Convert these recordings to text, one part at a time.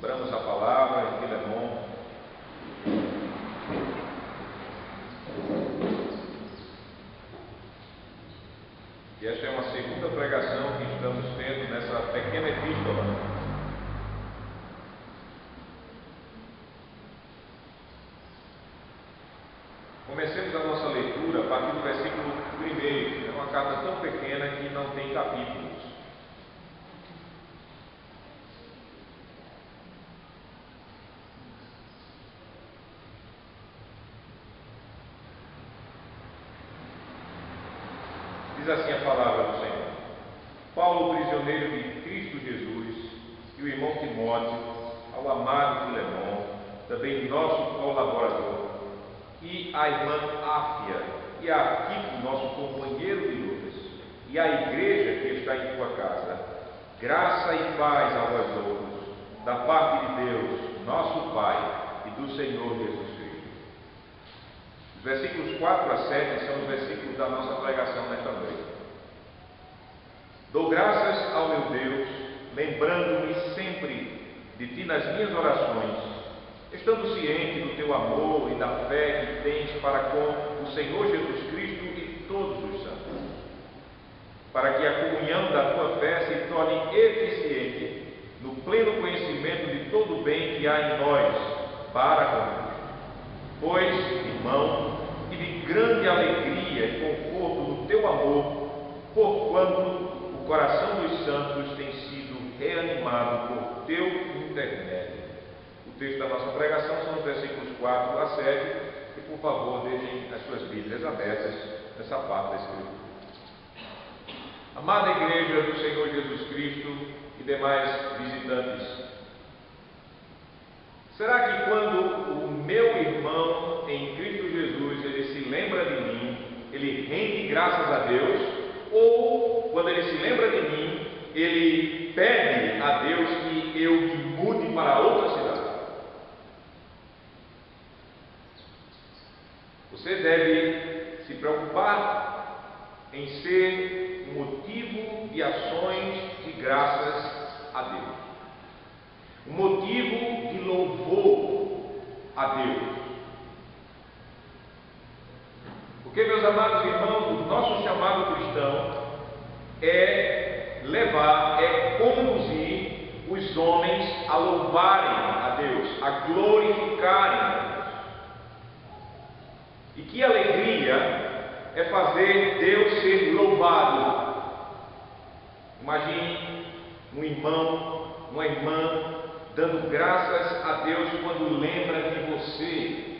Abramos a palavra em Filemon. E esta é uma segunda pregação que estamos tendo nessa pequena epístola. Comecemos a nossa leitura a partir do versículo 1. É uma carta tão pequena que não tem capítulos. Diz assim a palavra do Senhor: Paulo, prisioneiro de Cristo Jesus, e o irmão Timóteo, ao amado Filemon, também nosso colaborador, e a irmã Áfia, e a Arquipo, nosso companheiro de lutas, e a igreja que está em tua casa, graça e paz a vós outros, da parte de Deus, nosso Pai, e do Senhor Jesus Cristo. Os versículos 4 a 7 são os versículos da nossa pregação nesta noite. Dou graças ao meu Deus, lembrando-me sempre de ti nas minhas orações, estando ciente do teu amor e da fé que tens para com o Senhor Jesus Cristo e todos os santos, para que a comunhão da tua fé se torne eficiente no pleno conhecimento de todo o bem que há em nós para com Cristo. Pois, irmão, tive grande alegria e conforto no teu amor, porquanto o coração dos santos tem sido reanimado por teu intermédio. O texto da nossa pregação são os versículos 4 a 7, e por favor deixem as suas Bíblias abertas nessa parte da Escritura. Amada Igreja do Senhor Jesus Cristo e demais visitantes, será que quando o meu irmão em Cristo Jesus ele se lembra de mim, ele rende graças a Deus? Ou quando ele se lembra de mim, ele pede a Deus que eu me mude para outra cidade? Você deve se preocupar em ser um motivo de ações de graças a Deus, um motivo de louvor a Deus. Porque, meus amados irmãos, o nosso chamado cristão é levar, é conduzir os homens a louvarem a Deus, a glorificarem a Deus. E que alegria é fazer Deus ser louvado. Imagine um irmão, uma irmã dando graças a Deus quando lembra de você.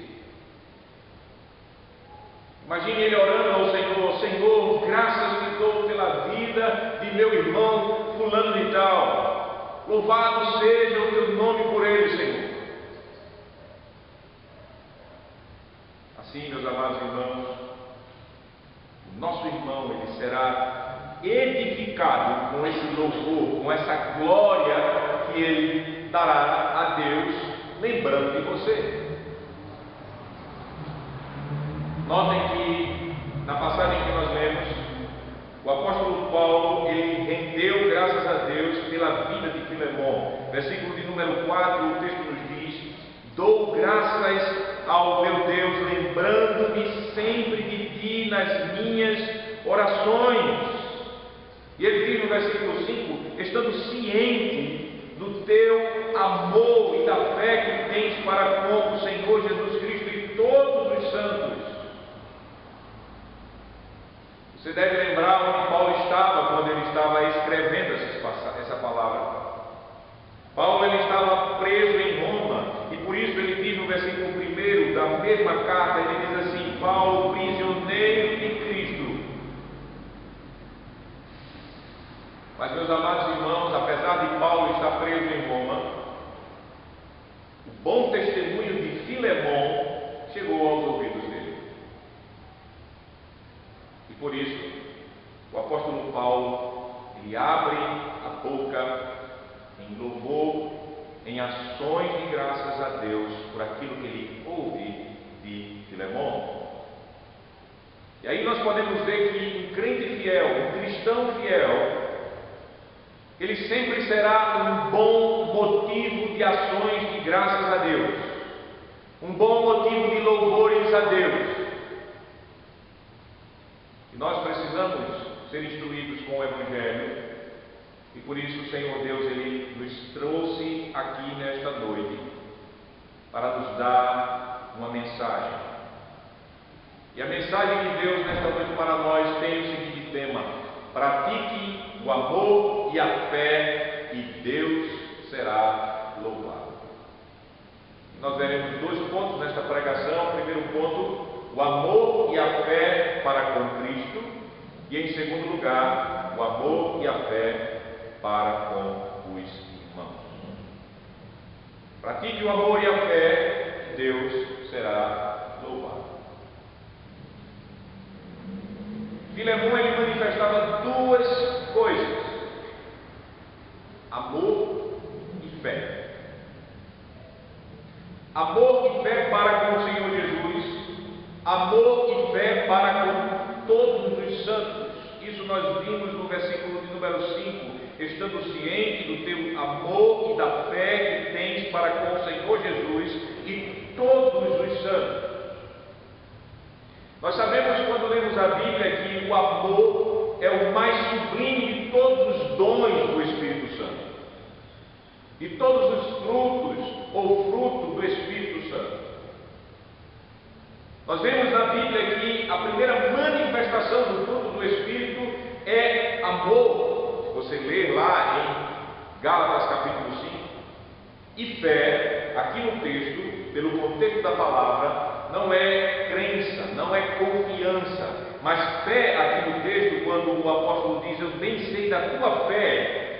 Imagine ele orando ao Senhor: Senhor, graças te dou pela vida de meu irmão fulano de tal. Louvado seja o teu nome por ele, Senhor. Assim, meus amados irmãos, o nosso irmão ele será edificado com esse louvor, com essa glória que ele dará a Deus, lembrando de você. Notem que na passagem que nós lemos, o apóstolo Paulo ele rendeu graças a Deus pela vida de Filemon. Versículo de número 4, o texto nos diz: dou graças ao meu Deus, lembrando-me sempre de ti nas minhas orações. E ele diz no versículo 5: estando ciente do teu amor e da fé que tens para com o Senhor Jesus Cristo e todos os santos. Você deve lembrar onde Paulo estava quando ele estava escrevendo essa palavra. Paulo ele estava preso em Roma, e por isso ele diz no versículo 1 da mesma carta, ele diz assim: Paulo, prisioneiro de Cristo. Mas, meus amados irmãos, apesar de Paulo estar preso em Roma, o bom testemunho de Filemon chegou aos ouvidos dele. E por isso, o apóstolo Paulo, ele abre a boca em louvor, em ações de graças a Deus por aquilo que ele ouve de Filemon. E aí nós podemos ver que um crente fiel, um cristão fiel, ele sempre será um bom motivo de de ações de graças a Deus, um bom motivo de louvores a Deus. E nós precisamos ser instruídos com o Evangelho, e por isso o Senhor Deus, Ele nos trouxe aqui nesta noite para nos dar uma mensagem. E a mensagem de Deus nesta noite para nós tem o seguinte tema: pratique o amor e a fé, e Deus será louvado. Nós veremos dois pontos nesta pregação. O primeiro ponto, o amor e a fé para com Cristo, e em segundo lugar, o amor e a fé para com os irmãos. Pratique o amor e a fé, e Deus será louvado. Filemão, ele manifestava duas coisas: amor e fé. Amor e fé para com o Senhor Jesus, amor e fé para com todos os santos. Isso nós vimos no versículo de número 5, estando ciente do teu amor e da fé que tens para com o Senhor Jesus e todos os santos. Nós sabemos, quando lemos a Bíblia, que o amor é o mais sublime de todos os dons do Espírito Santo, de todos os frutos ou fruto do Espírito Santo. Nós vemos na Bíblia que a primeira manifestação do fruto do Espírito é amor. Se você ler lá em Gálatas capítulo 5, e fé, aqui no texto, pelo contexto da palavra, não é crença, não é confiança, mas fé aqui no texto, quando o apóstolo diz: eu bem sei da tua fé,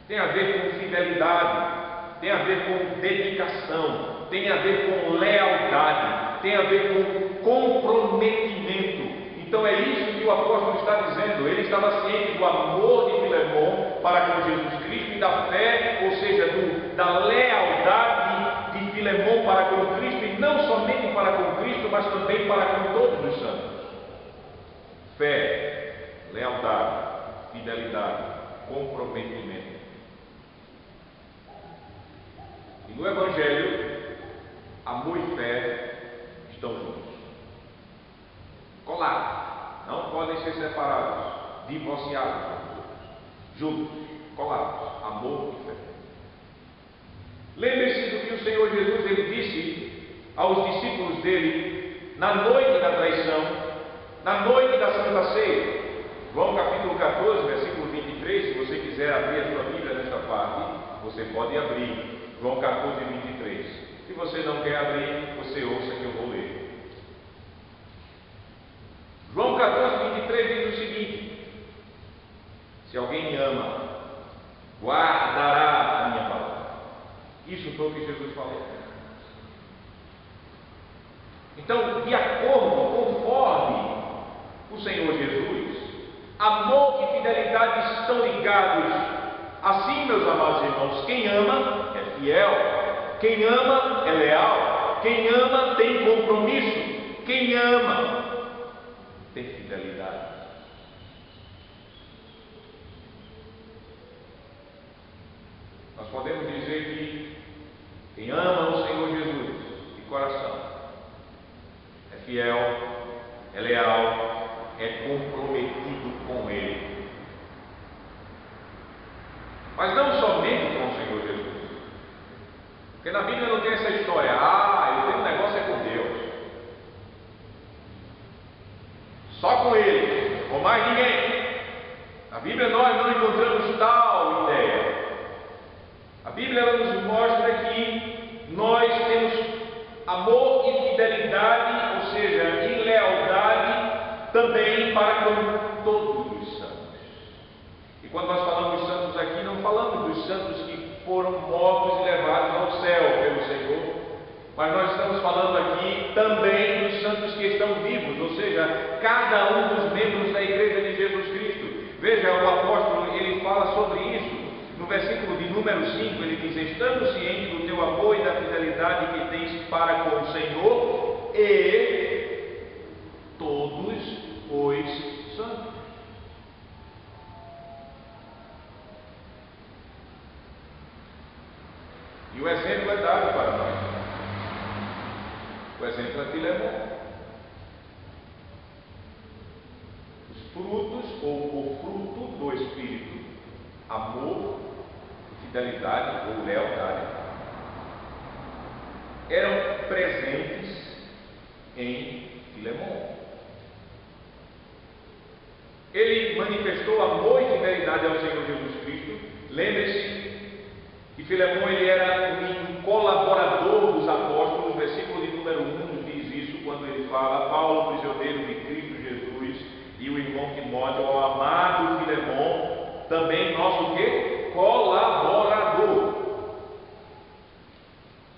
tem a ver com fidelidade, tem a ver com dedicação, tem a ver com lealdade, tem a ver com comprometimento. Então é isso que o apóstolo está dizendo. Ele estava ciente do amor de Filemão para com Jesus Cristo e da fé, ou seja, da lealdade de Filemão para com Cristo, e não somente para com Cristo, mas também para com todos os santos. Fé, lealdade, fidelidade, comprometimento. E no Evangelho, amor e fé estão juntos, colados, não podem ser separados, divorciados, juntos, colados, amor e fé. Lembre-se do que o Senhor Jesus ele disse aos discípulos dele na noite da traição, na noite da Santa Ceia. João capítulo 14, versículo 23, se você quiser abrir a sua Bíblia nesta parte, você pode abrir. João 14, 23. Se você não quer abrir, você ouça que eu vou ler. João 14, 23 diz o seguinte: se alguém me ama, guardará a minha palavra. Isso foi o que Jesus falou. Então, de acordo, conforme o Senhor Jesus, amor e fidelidade estão ligados. Assim, meus amados irmãos, quem ama é fiel, quem ama é leal, quem ama tem compromisso, quem ama tem fidelidade. Nós podemos dizer que quem ama o Senhor Jesus de coração é fiel, é leal, é comprometido com Ele. Mas não somente com o Senhor Jesus, porque na Bíblia não tem essa história: eu tenho um negócio é com Deus, só com Ele, com mais ninguém. Na Bíblia nós não encontramos tal ideia. A Bíblia ela nos mostra que nós temos amor e fidelidade, ou seja, e lealdade também para com todos os santos. E quando nós falamos dos santos aqui, não falamos dos santos que foram mortos e levados ao céu pelo Senhor, mas nós estamos falando aqui também dos santos que estão vivos, ou seja, cada um dos membros da igreja de Jesus Cristo. Veja, o apóstolo ele fala sobre isso. No versículo de número 5, ele diz: estando ciente do teu amor e da fidelidade que tens para com o Senhor e todos os santos. E o exemplo é dado para nós. O exemplo é Filemão. Os frutos, ou o fruto do Espírito, amor, fidelidade ou lealdade, eram presentes em Filemão. Ele manifestou amor e fidelidade ao Senhor Jesus Cristo. Lembre-se que Filemão ele era um colaborador dos apóstolos. Versículo de número 1 diz isso, quando ele fala: Paulo, prisioneiro de Cristo Jesus, e o irmão Timóteo, ao amado Filemão, também nosso quê? Colaborador.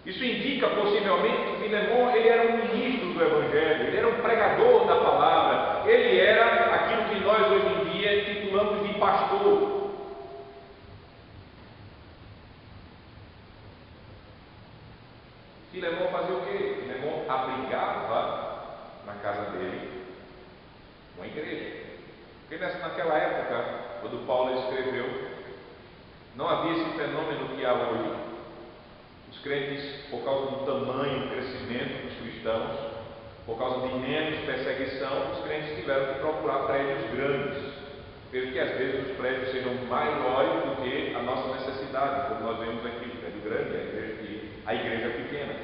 Isso indica possivelmente que Filemão ele era um ministro do Evangelho, ele era um pregador da palavra, ele era aquilo que nós hoje em dia titulamos de pastor. Filemão fazia o quê? Filemão abrigava na casa dele uma igreja. Porque naquela época, quando Paulo escreveu, não havia esse fenômeno que há hoje. Os crentes, por causa do tamanho, do crescimento dos cristãos, por causa de menos perseguição, os crentes tiveram que procurar prédios grandes, mesmo que às vezes os prédios sejam maiores do que a nossa necessidade, como nós vemos aqui, o prédio grande e a igreja pequena.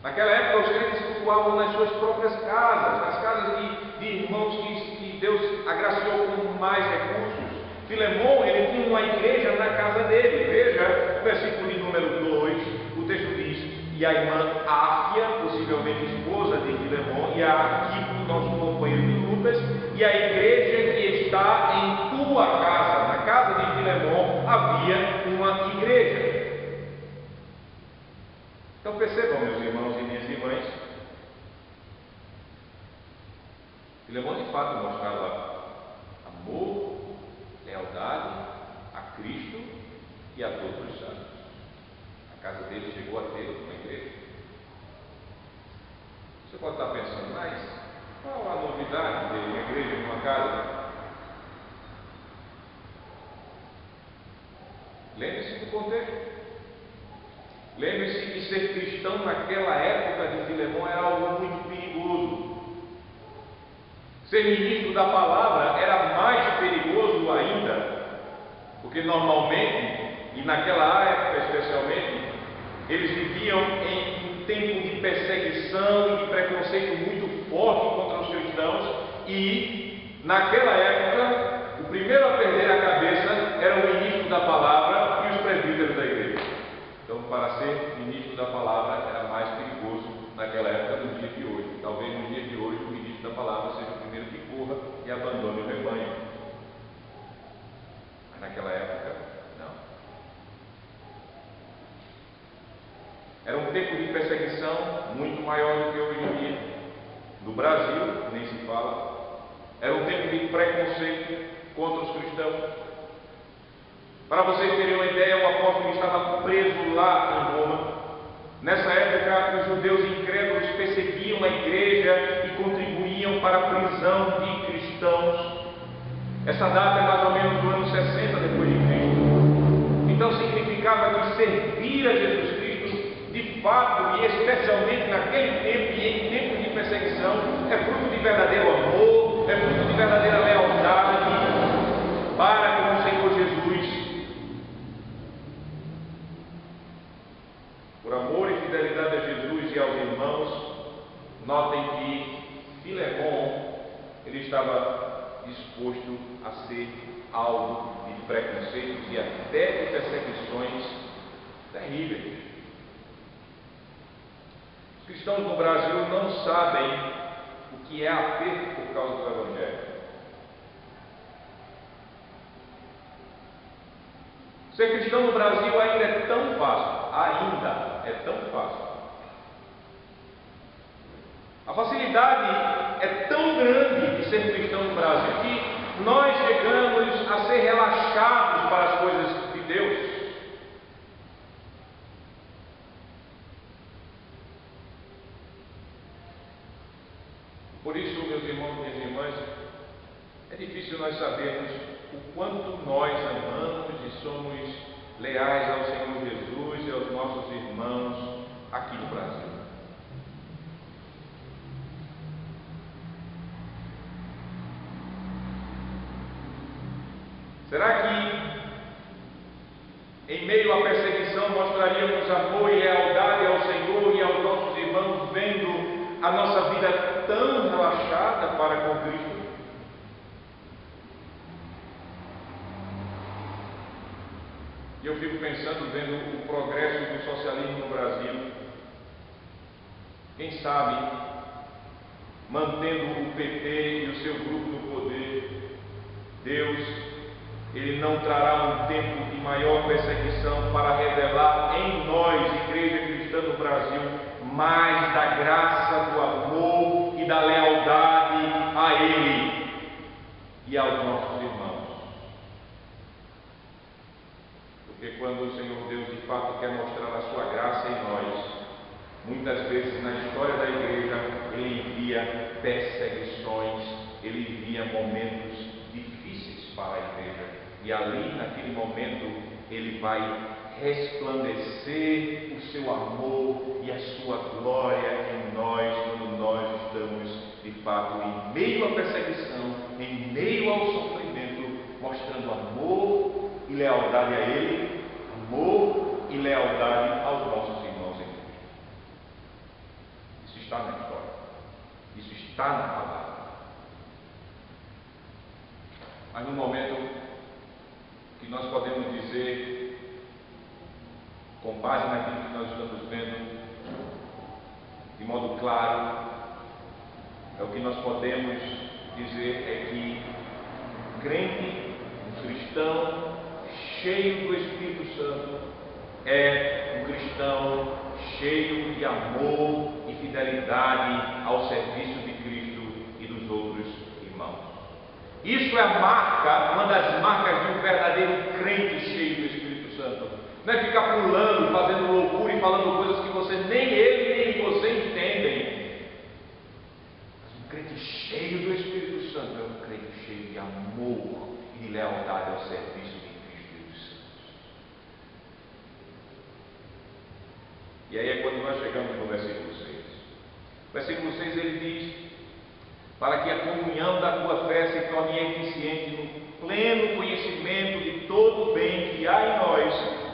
Naquela época, os crentes cultuavam nas suas próprias casas, nas casas de irmãos que Deus agraciou com mais recursos. Filemão, ele tinha uma igreja na casa dele. Veja o versículo de número 2, o texto diz: e a irmã Áfia, possivelmente esposa de Filemão, e a Arquipo, nosso companheiro de lutas, e a igreja que está em tua casa. Na casa de Filemão havia uma igreja. Então percebam, meus irmãos e minhas irmãs, Filemão de fato mostrava amor, lealdade a Cristo e a todos os santos. A casa dele chegou a ter uma igreja. Você pode estar pensando, mas qual a novidade de uma igreja em uma casa? Lembre-se do contexto. Lembre-se que ser cristão naquela época de Filemão era algo muito perigoso. Ser ministro da palavra era mais perigoso ainda, porque normalmente, e naquela época especialmente, eles viviam em um tempo de perseguição e de preconceito muito forte contra os cristãos, e naquela época, o primeiro a perder a cabeça era o ministro da palavra e os presbíteros da igreja. Então, para ser ministro da palavra era mais perigoso naquela época do dia de hoje. Talvez no dia de hoje o ministro da palavra seja o primeiro que corra e abandone o rebanho. Mas naquela época, não. Era um tempo de perseguição muito maior do que hoje em dia. No Brasil, nem se fala. Era um tempo de preconceito contra os cristãos. Para vocês terem uma ideia, o apóstolo estava preso lá em Roma. Nessa época, os judeus incrédulos perseguiam a igreja e contribuíam para a prisão de cristãos. Essa data é mais ou menos do ano 60 depois de Cristo. Então significava que servir a Jesus Cristo, de fato e especialmente naquele tempo e em tempos de perseguição, é fruto de verdadeiro amor, é fruto de verdadeira lealdade para com o Senhor Jesus. Por amor e fidelidade a Jesus e aos irmãos, notem que Filemão, ele estava disposto a ser alvo de preconceitos e até de perseguições terríveis. Os cristãos no Brasil não sabem o que é aperto por causa do Evangelho. Ser cristão no Brasil ainda é tão fácil. Ainda é tão fácil. A facilidade é tão grande de ser cristão no Brasil que nós chegamos a ser relaxados para as coisas de Deus. Por isso, meus irmãos e minhas irmãs, é difícil nós sabermos o quanto nós amamos e somos leais ao Senhor Jesus e aos nossos irmãos aqui no Brasil. Será que, em meio à perseguição, mostraríamos amor e lealdade ao Senhor e aos nossos irmãos, vendo a nossa vida tão relaxada para com Cristo? E eu fico pensando, vendo o progresso do socialismo no Brasil, quem sabe, mantendo o PT e o seu grupo no poder, Deus, Ele não trará um tempo de maior perseguição para revelar em nós, Igreja Cristã no Brasil, mais da graça, do amor e da lealdade a Ele e aos nossos irmãos. Porque quando o Senhor Deus de fato quer mostrar a sua graça em nós, muitas vezes na história da Igreja, Ele envia perseguições, Ele envia momentos difíceis para a Igreja. E ali, naquele momento, Ele vai resplandecer o seu amor e a sua glória em nós, quando nós estamos, de fato, em meio à perseguição, em meio ao sofrimento, mostrando amor e lealdade a Ele, amor e lealdade aos nossos irmãos em Cristo. Isso está na história, isso está na palavra. Mas no momento que nós podemos dizer, com base naquilo que nós estamos vendo, de modo claro, é o que nós podemos dizer é que um crente, um cristão cheio do Espírito Santo é um cristão cheio de amor e fidelidade ao serviço de Cristo e dos outros irmãos. Isso é a marca, uma das marcas de um verdadeiro crente cheio do Espírito Santo. Não é ficar pulando, fazendo loucura e falando coisas que você nem ele nem você entendem. Mas um crente cheio do Espírito Santo é um crente cheio de amor e de lealdade ao serviço de Cristo e dos santos. E aí é quando nós chegamos no versículo 6. O versículo 6 ele diz: para que a comunhão da tua fé se torne eficiente no pleno conhecimento de todo o bem que há em nós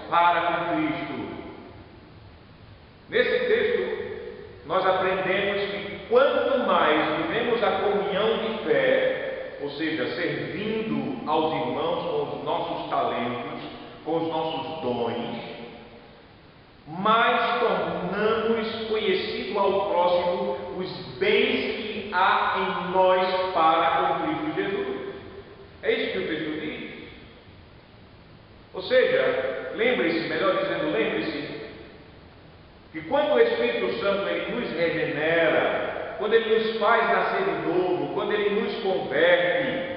para com Cristo. Nesse texto, nós aprendemos que quanto mais vivemos a comunhão de fé, ou seja, servindo aos irmãos com os nossos talentos, com os nossos dons, mais tornamos conhecido ao próximo os bens que há em nós para com Cristo Jesus. É isso que o texto diz. Ou seja, lembre-se, melhor dizendo, lembre-se, que quando o Espírito Santo ele nos regenera, quando ele nos faz nascer de novo, quando ele nos converte,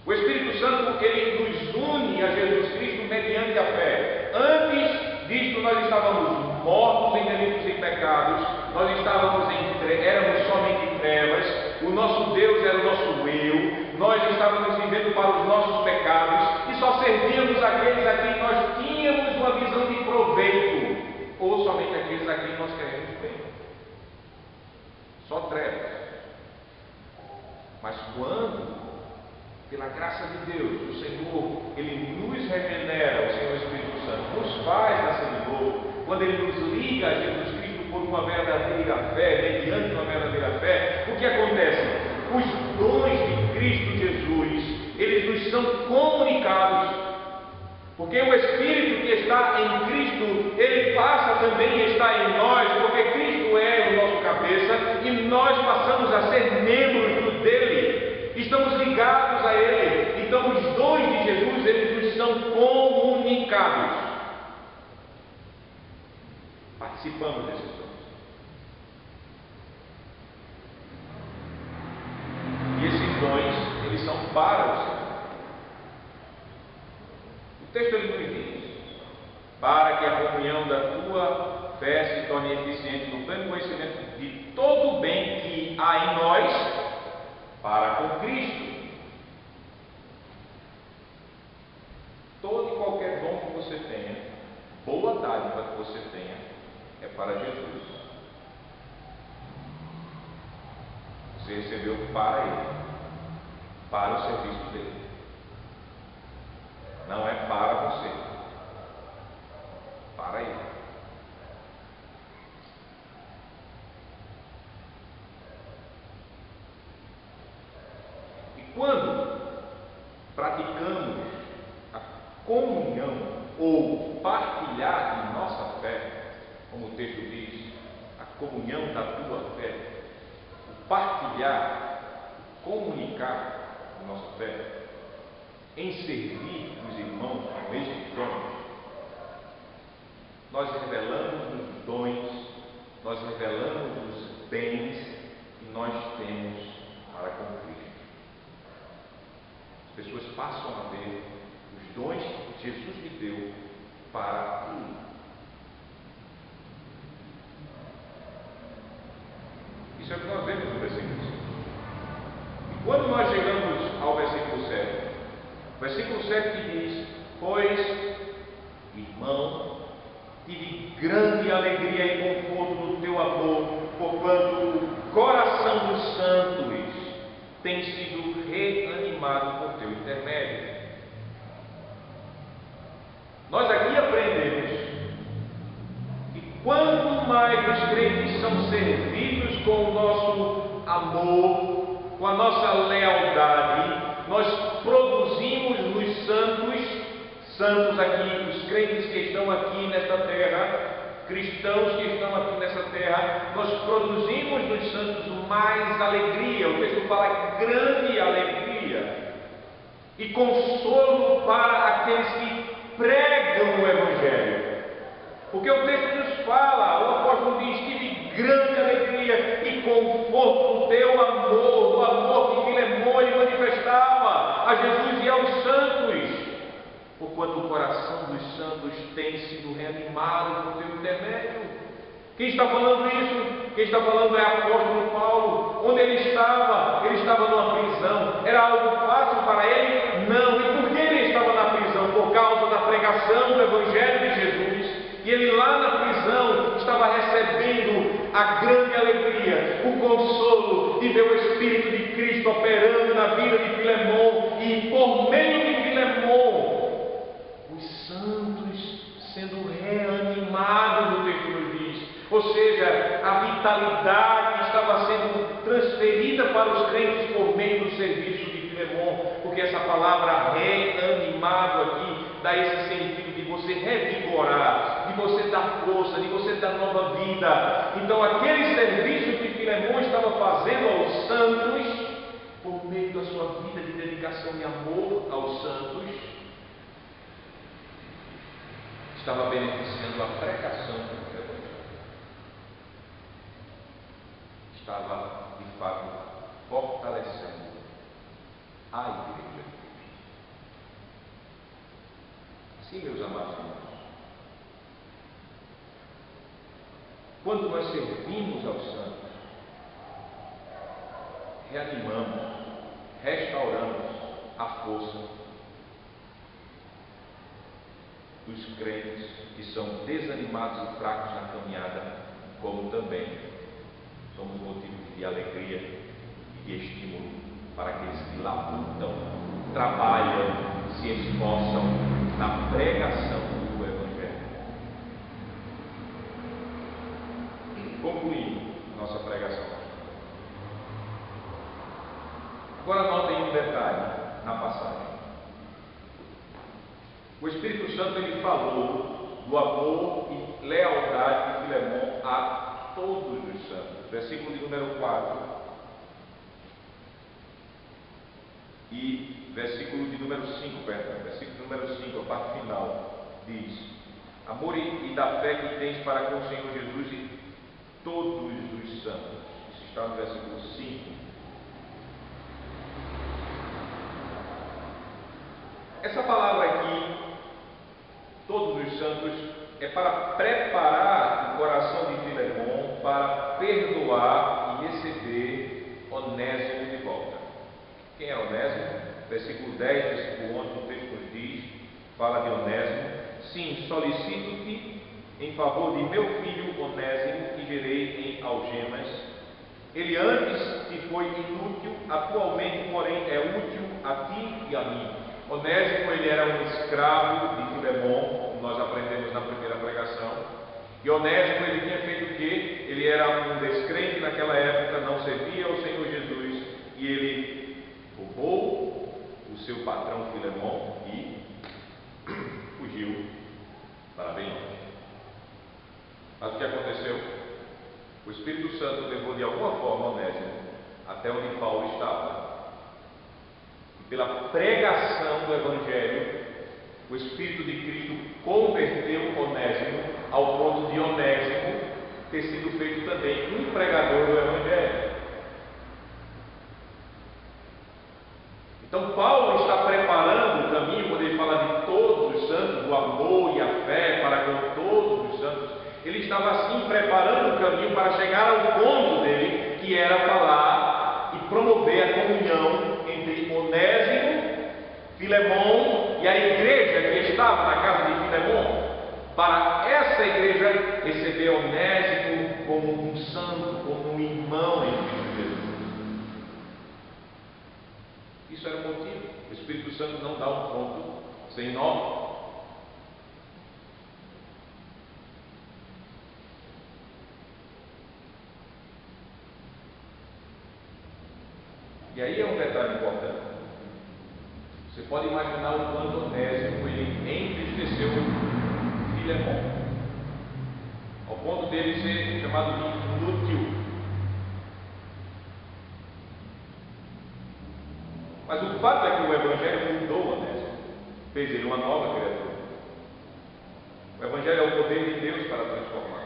o Espírito Santo ele nos une a Jesus Cristo mediante a fé. Antes disto nós estávamos mortos em delitos e pecados, nós éramos somente trevas, o nosso Deus era o nosso eu, nós estávamos vivendo para os nossos pecados e só servíamos aqueles a quem nós tínhamos uma visão de proveito, ou somente aqueles a quem nós queremos bem. Só trevas. Mas quando, pela graça de Deus, o Senhor, Ele nos regenera, o Senhor Espírito Santo, nos faz nascer de novo, quando Ele nos liga a Jesus Cristo por uma verdadeira fé, mediante uma verdadeira fé, o que acontece? Os dons de Cristo Jesus, eles nos são comunicados, porque o Espírito que está em Cristo, ele passa também a estar em nós, porque Cristo é o nosso cabeça, e nós passamos a ser membros dele, estamos ligados a Ele. Então os dons de Jesus, eles nos são comunicados. Participamos desses dons. E esses dons, eles são para o Senhor. O texto ele nos diz: para que a comunhão da tua fé se torne eficiente no pleno conhecimento de todo o bem que há em nós para com Cristo. Todo e qualquer dom você tenha, boa dádiva que você tenha, é para Jesus. Você recebeu para Ele, para o serviço dele. Não é para você, para Ele. E quando praticamos a comunhão ou partilhar de nossa fé, como o texto diz, a comunhão da tua fé, o partilhar, comunicar a nossa fé, em servir os irmãos ao mesmo dom, nós revelamos os dons, nós revelamos os bens que nós temos para com Cristo. As pessoas passam a ver os dons que Jesus lhe deu para Ele. Isso é o que nós vemos no versículo 5. E quando nós chegamos ao versículo 7, versículo 7 que diz: pois, irmão, tive grande alegria e conforto no teu amor, porquanto o coração dos santos tem sido reanimado por teu intermédio. Nós aqui aprendemos que quanto mais os crentes são servidos com o nosso amor, com a nossa lealdade, nós produzimos nos santos aqui, os crentes que estão aqui nesta terra, cristãos que estão aqui nessa terra, nós produzimos nos santos mais alegria. O texto fala grande alegria e consolo para aqueles que pregam o Evangelho. Porque o texto nos fala, o apóstolo diz: tive grande alegria e conforto no teu amor, o amor que Filemão lhe manifestava a Jesus e aos santos, porquanto o coração dos santos tem sido reanimado por teu intermédio. Quem está falando isso? Quem está falando é o apóstolo Paulo. Onde ele estava? Ele estava numa prisão. Era algo fácil para ele? Não. E por que ele estava na prisão? Por causa da pregação do Evangelho de Jesus. E ele lá na prisão estava recebendo a grande alegria, o consolo de ver o Espírito de Cristo operando na vida de Filemão, e por meio de Filemão, os santos sendo reanimados, o texto nos diz. Ou seja, a vitalidade estava sendo transferida para os crentes por meio do serviço de Filemão, porque essa palavra reanimado aqui dá esse sentido de você revigorar, de você dar força, de você dar nova vida. Então aquele serviço que Filemão estava fazendo aos santos, por meio da sua vida de dedicação e amor aos santos, estava beneficiando a pregação do Evangelho. Estava, de fato, fortalecendo a igreja. Sim, meus amados irmãos, quando nós servimos aos santos, reanimamos, restauramos a força dos crentes que são desanimados e fracos na caminhada, como também somos motivo de alegria e de estímulo para aqueles que labutam, trabalham, se esforçam na pregação do Evangelho. Concluindo nossa pregação. Agora notem um detalhe na passagem. O Espírito Santo ele falou do amor e lealdade de Filemão a todos os santos. Versículo de número 4 e versículo de número 5, versículo de número 5, a parte final, diz: amor e da fé que tens para com o Senhor Jesus e todos os santos. Isso está no versículo 5. Essa palavra aqui, todos os santos, é para preparar o coração de Filemão para perdoar e receber Onésimo de volta. Quem é Onésimo? Versículo 10, versículo 11, o texto nos diz, fala de Onésimo, Sim, solicito-te em favor de meu filho Onésimo, que gerei em algemas. Ele antes te foi inútil, atualmente, porém, é útil a ti e a mim. Onésimo, ele era um escravo de Filemon, como nós aprendemos na primeira pregação. E Onésimo, ele tinha feito o quê? Ele era um descrente naquela época, não servia ao Senhor Jesus, e ele roubou o seu patrão Filemon e fugiu para bem longe. Mas o que aconteceu? O Espírito Santo levou de alguma forma Onésimo até onde Paulo estava. E pela pregação do Evangelho, o Espírito de Cristo converteu Onésimo ao ponto de Onésimo ter sido feito também um pregador do Evangelho. Então Paulo está preparando o caminho, quando ele fala de todos os santos, do amor e a fé para com todos os santos. Ele estava assim preparando o caminho para chegar ao ponto dele, que era falar e promover a comunhão entre Onésimo, Filemon e a igreja que estava na casa de Filemon, para essa igreja receber Onésimo como um santo, como um irmão em Cristo Jesus. Isso era o motivo. O Espírito Santo não dá um ponto sem nó. E aí é um detalhe importante. Você pode imaginar o quanto Onésimo ele entristeceu Filemon, ao ponto dele ser chamado de inútil. Mas o fato é que o Evangelho mudou Onésimo, fez ele uma nova criatura. O Evangelho é o poder de Deus para transformar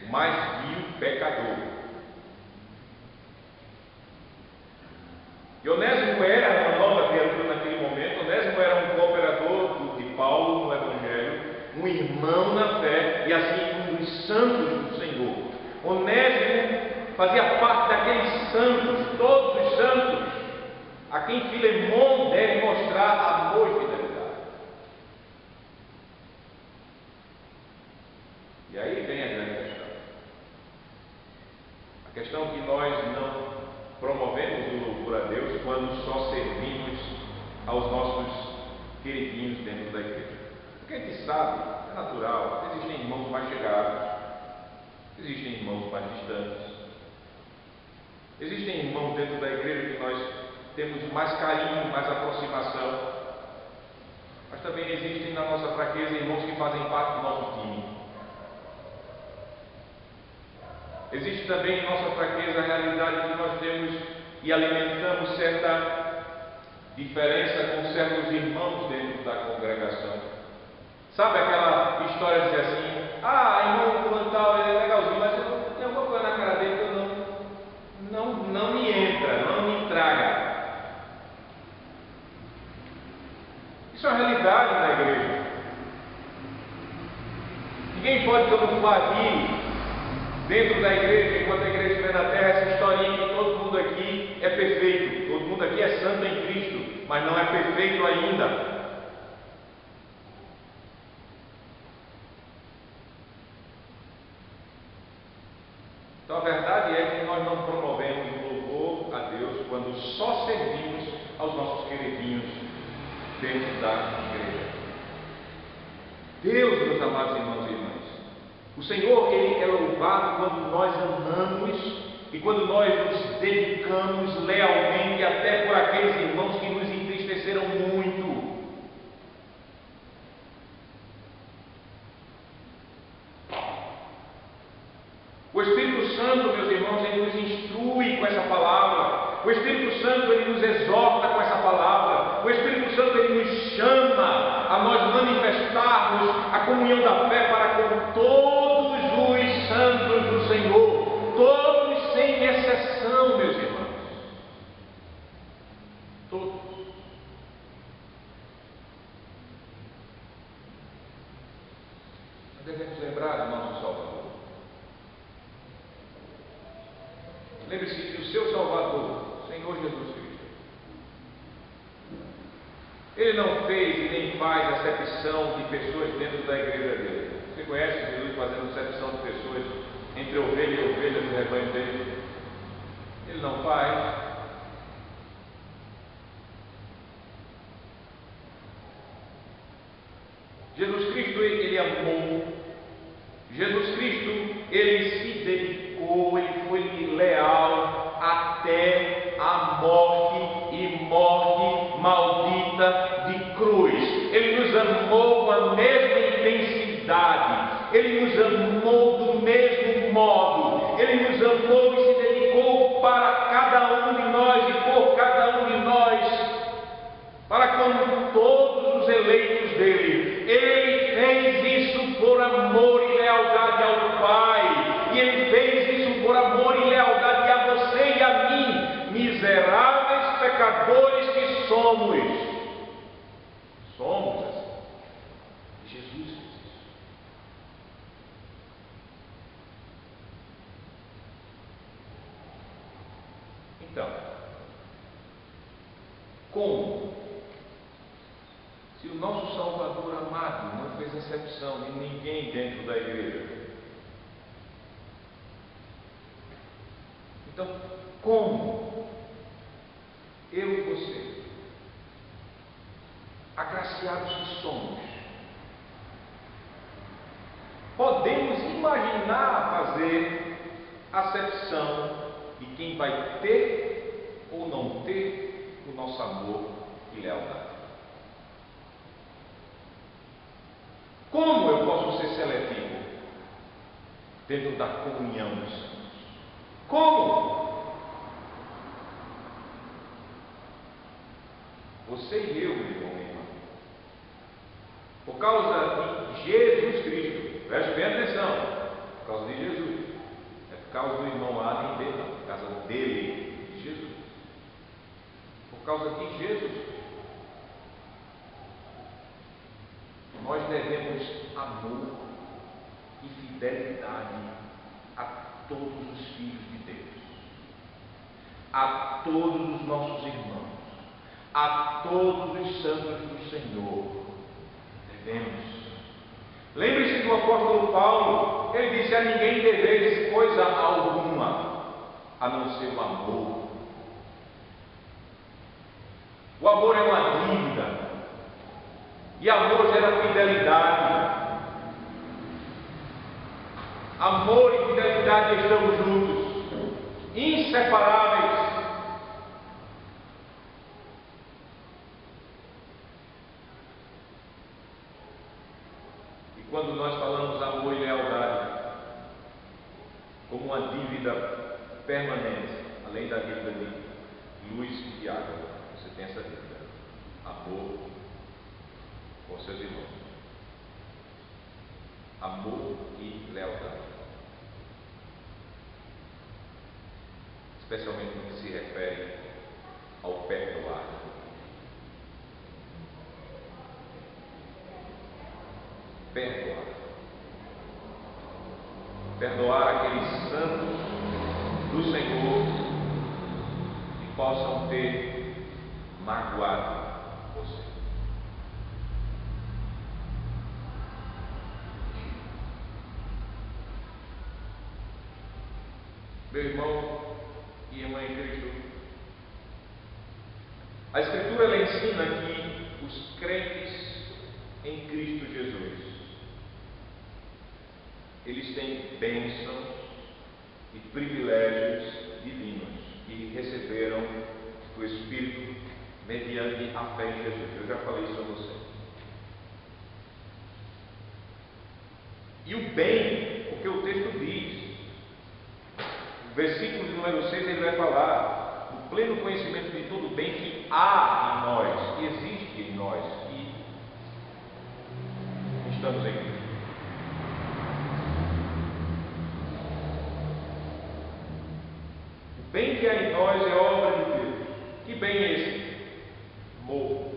o mais vil pecador. E Onésimo era uma nova criatura naquele momento. Onésimo era um cooperador de Paulo no Evangelho, um irmão na fé e assim um dos santos do Senhor. Onésimo fazia parte daqueles santos, todos os santos, a quem Filemon deve mostrar amor e fidelidade. E aí vem a grande questão. A questão que nós não promovemos o louvor a Deus quando só servimos aos nossos queridinhos dentro da igreja. Porque a gente sabe, é natural, existem irmãos mais chegados, existem irmãos mais distantes, existem irmãos dentro da igreja que nós temos mais carinho, mais aproximação, mas também existem na nossa fraqueza irmãos que fazem parte do nosso time. Existe também em nossa fraqueza a realidade que nós temos e alimentamos certa diferença com certos irmãos dentro da congregação. Sabe aquela história de dizer assim: irmão fulano tal, ele é legalzinho, mas eu tenho alguma coisa na cara dele que eu não me entra, não me traga. Isso é uma realidade na igreja. Ninguém pode camuflar aqui, dentro da igreja, enquanto a igreja estiver na terra, essa historinha que todo mundo aqui é perfeito, todo mundo aqui é santo em Cristo, mas não é perfeito ainda. Então a verdade é que nós não promovemos o louvor a Deus quando só servimos aos nossos queridinhos dentro da igreja. Deus, meus amados irmãos e irmãs, o Senhor, Ele é louvado quando nós amamos e quando nós nos dedicamos lealmente até por aqueles irmãos que nos entristeceram muito. O Espírito Santo, meus irmãos, Ele nos instrui com essa palavra. O Espírito Santo, Ele nos exorta com essa palavra. O Espírito Santo, Ele nos chama a nós manifestarmos a comunhão da fé para com todos os santos do Senhor. Todos sem exceção, meus irmãos. Todos. Nós devemos lembrar do nosso Salvador. Lembre-se que o seu Salvador, Senhor Jesus Cristo, Ele não fez e nem faz acepção de pessoas dentro da igreja dele. Você conhece Jesus fazendo acepção de pessoas entre ovelha e ovelha do rebanho dele? Ele não faz. Jesus Cristo, ele amou. Jesus Cristo, ele se dedicou, ele foi leal até a morte e morte maldita de cruz. Ele nos amou com a mesma intensidade, ele nos amou do mesmo modo, ele nos amou e se dedicou para cada um de nós e por cada um de nós, para com todos os eleitos dele. Ele fez isso por amor e lealdade ao Pai, e ele fez isso por amor e lealdade a você e a mim, miseráveis pecadores que somos. Somos assim. Jesus fez isso. Então, como? Se o nosso Salvador amado não fez acepção de ninguém dentro da igreja, então, como eu e você, agraciados que somos, podemos imaginar fazer acepção de quem vai ter ou não ter o nosso amor e lealdade? Como eu posso ser seletivo dentro da comunhão dos santos? Como? Você e eu, meu irmão, minha irmã, por causa de Jesus Cristo, preste bem atenção, por causa de Jesus, não é por causa do irmão A nem dele, não, por causa dele, de Jesus, por causa de Jesus. Nós devemos amor e fidelidade a todos os filhos de Deus, a todos os nossos irmãos, a todos os santos do Senhor. Devemos. Lembre-se do apóstolo Paulo, ele disse: a ninguém deveis coisa alguma, a não ser o amor. O amor é uma dívida. E amor gera fidelidade. Amor e fidelidade estão juntos, inseparáveis. E quando nós falamos amor e lealdade como uma dívida permanente, além da dívida de luz e de água, você tem essa dívida: amor com seus irmãos, amor e lealdade, especialmente no que se refere ao perdoar. Perdoar aqueles santos do Senhor que possam ter magoado você. Meu irmão e irmã em Cristo, a Escritura ela ensina que os crentes em Cristo Jesus, eles têm bênçãos e privilégios divinos que receberam do Espírito mediante a fé em Jesus. Eu já falei isso a você. E o bem, porque o texto diz, no versículo de número 6, ele vai falar do pleno conhecimento de todo o bem que há em nós, que existe em nós, que estamos em Cristo. O bem que há em nós é obra de Deus. Que bem é esse? Amor,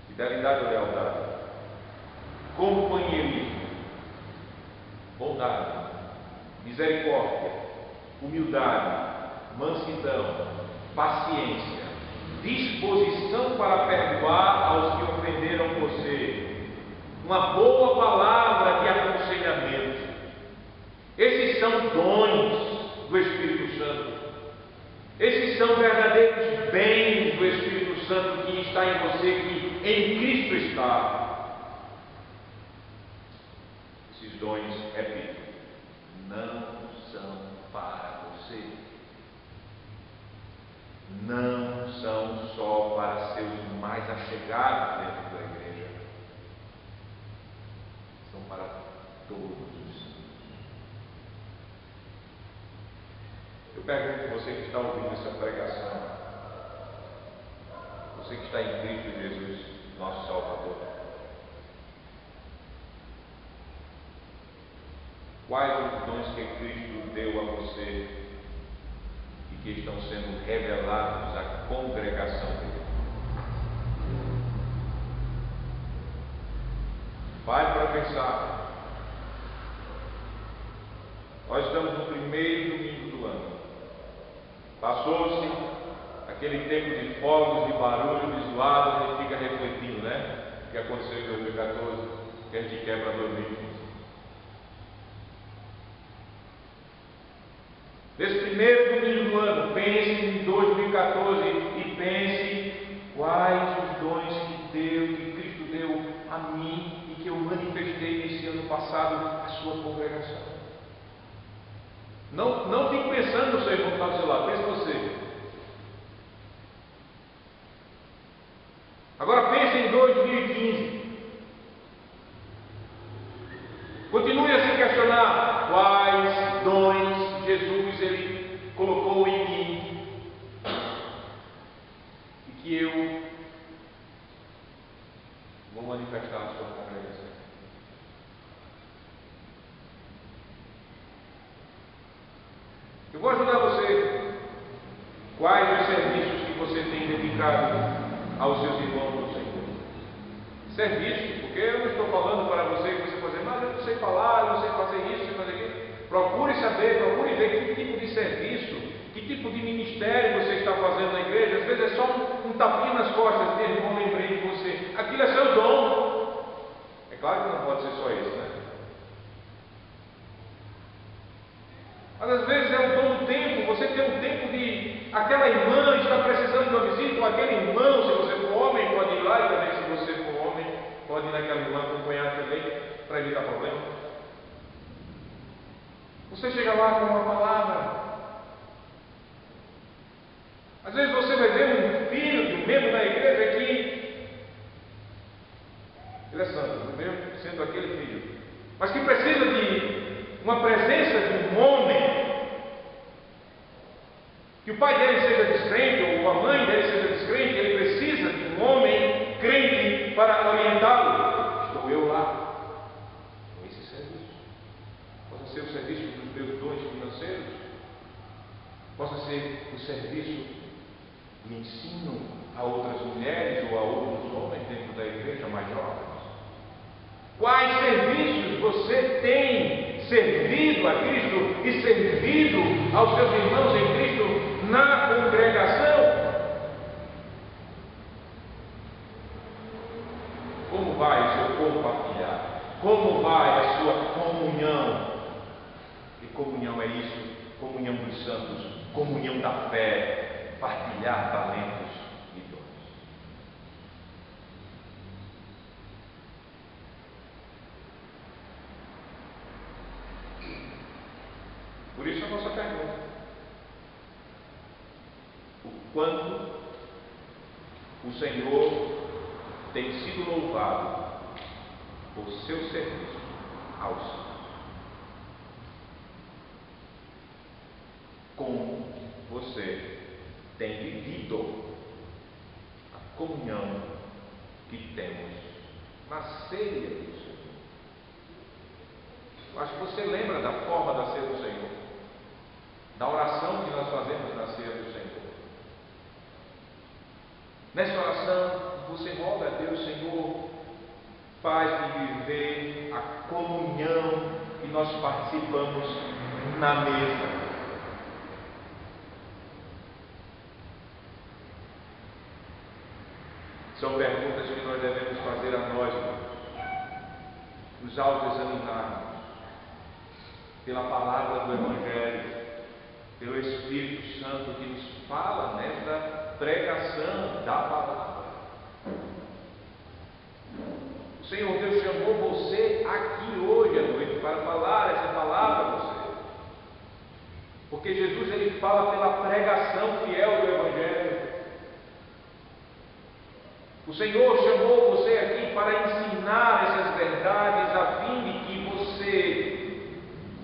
fidelidade ou lealdade, companheirismo, bondade, misericórdia, humildade, mansidão, paciência, disposição para perdoar uma boa palavra de aconselhamento. Esses são dons do Espírito Santo. Esses são verdadeiros bens do Espírito Santo que está em você, que em Cristo está. Esses dons, repito, não são para você. Não são só para seus mais achegados dentro da igreja. São para todos os santos. Eu pergunto a você que está ouvindo essa pregação, você que está em Cristo Jesus, nosso Salvador, quais os dons que Cristo deu a você e que estão sendo revelados à congregação dele? Vai para pensar. Nós estamos no primeiro domingo do ano. Passou-se aquele tempo de fogos, de barulho, de zoada, a gente fica refletindo, né? O que aconteceu em 2014, que a gente quebra 2015. Nesse primeiro domingo do ano, pense em 2014 e pense quais os dons que Cristo deu a mim e que eu manifestei nesse ano passado à sua congregação. Não fique pensando no seu irmão que está do seu lado, pense você. Agora pense em 2015. Continue a se questionar quais dons Jesus ele colocou em mim e que eu vou manifestar na sua congregação. Eu vou ajudar você. Quais os serviços que você tem dedicado aos seus irmãos do Senhor? Serviço, porque eu não estou falando para você que você pode dizer, mas eu não sei falar, eu não sei fazer isso, não sei fazer aquilo. Procure saber, procure ver que tipo de serviço, que tipo de ministério você está fazendo na igreja. Às vezes é só um tapinha nas costas, meu irmão, lembrei de você. Aquilo é seu dom. É claro que não pode ser só isso, né? Mas às vezes é o dom do tempo. Você tem um tempo de... Aquela irmã está precisando de uma visita, ou aquele irmão, se você for homem, pode ir lá, e também se você for homem, pode ir naquela irmã acompanhar também, para evitar problema. Você chega lá com uma palavra. Às vezes você vai ver um filho de um membro da igreja que ele é santo, mesmo sendo aquele filho, mas que precisa de uma presença de um homem, que o pai dele seja descrente ou a mãe dele seja descrente, ele precisa de um homem crente para orientá-lo. Estou eu lá com esse serviço. Possa ser o serviço dos meus dons financeiros, possa ser o serviço de ensino a outras mulheres ou a outros homens dentro da igreja mais jovens. Quais serviços você tem servido a Cristo e servido aos seus irmãos em Cristo na congregação? Como vai o seu compartilhar? Como vai a sua comunhão? E comunhão é isso, comunhão dos santos, comunhão da fé, partilhar talentos e dons. Por isso a nossa pergunta: o quanto o Senhor tem sido louvado por seu serviço aos santos? Como você tem vivido a comunhão que temos na ceia do Senhor? Acho que você lembra da forma da ceia do Senhor, da oração que nós fazemos na ceia do Senhor. Nessa oração, você roga a Deus: Senhor, faz-me viver a comunhão que nós participamos na mesa. São perguntas que nós devemos fazer a nós, irmãos. nos autoexaminarmos pela palavra do Evangelho, pelo Espírito Santo que nos fala nesta pregação da palavra. O Senhor Deus chamou você aqui hoje à noite para falar essa palavra a você. Porque Jesus ele fala pela pregação fiel do Evangelho. O Senhor chamou você aqui para ensinar essas verdades a fim de que você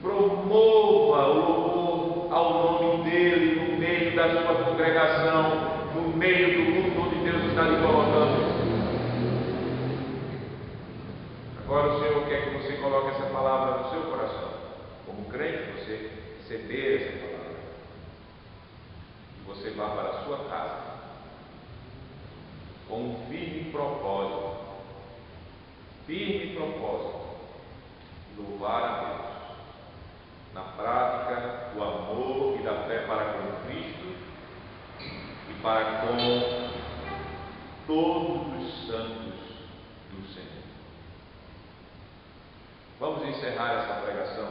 promova o louvor ao nome dEle no meio da sua congregação, no meio do mundo onde Deus está lhe colocando. Agora o Senhor quer que você coloque essa palavra no seu coração. Como crente, você receber essa palavra. E você vá para a sua casa com um firme propósito, louvar a Deus, na prática do amor e da fé para com Cristo e para com todos os santos do Senhor. Vamos encerrar essa pregação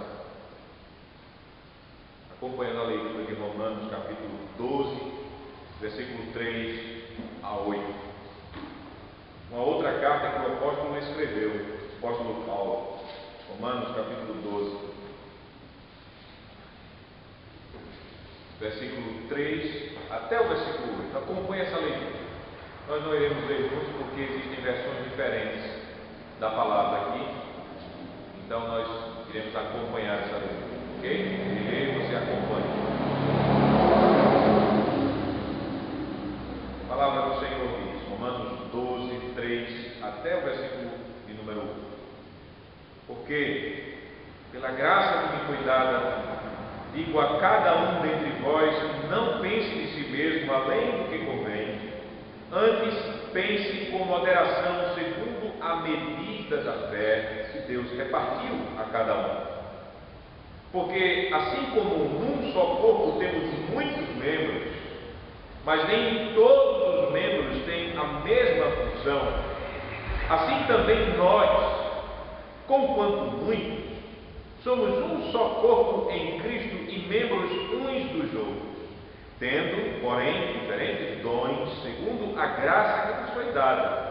acompanhando a leitura de Romanos capítulo 12, versículo 3 a 8. Uma outra carta que o apóstolo escreveu, o apóstolo Paulo, Romanos capítulo 12, versículo 3 até o versículo 8. Acompanhe essa leitura. Nós não iremos ler juntos porque existem versões diferentes da palavra aqui. Então nós iremos acompanhar essa leitura, ok? E leia e você acompanha. A palavra do Senhor diz, Romanos 12, 3 até o versículo de número 1. Porque, pela graça que me foi dada, digo a cada um dentre vós que não pense de si mesmo além do que convém, antes pense com moderação, segundo a medida da fé que Deus repartiu a cada um. Porque, assim como num só corpo temos muitos membros, mas nem todos os membros têm a mesma função, assim também nós, conquanto muitos, somos um só corpo em Cristo e membros uns dos outros, tendo, porém, diferentes dons, segundo a graça que nos foi dada.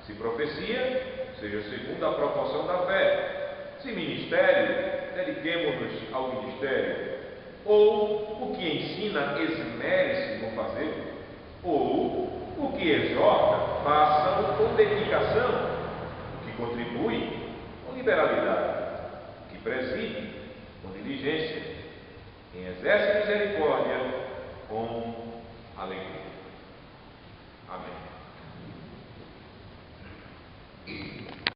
Se profecia, seja segundo a proporção da fé. Se ministério, dediquemo-nos ao ministério. Ou o que ensina, esmere-se no fazer. Ou o que exorta, faça-o com dedicação. O que contribui, com liberalidade. O que preside, com diligência. Quem exerce misericórdia, com alegria.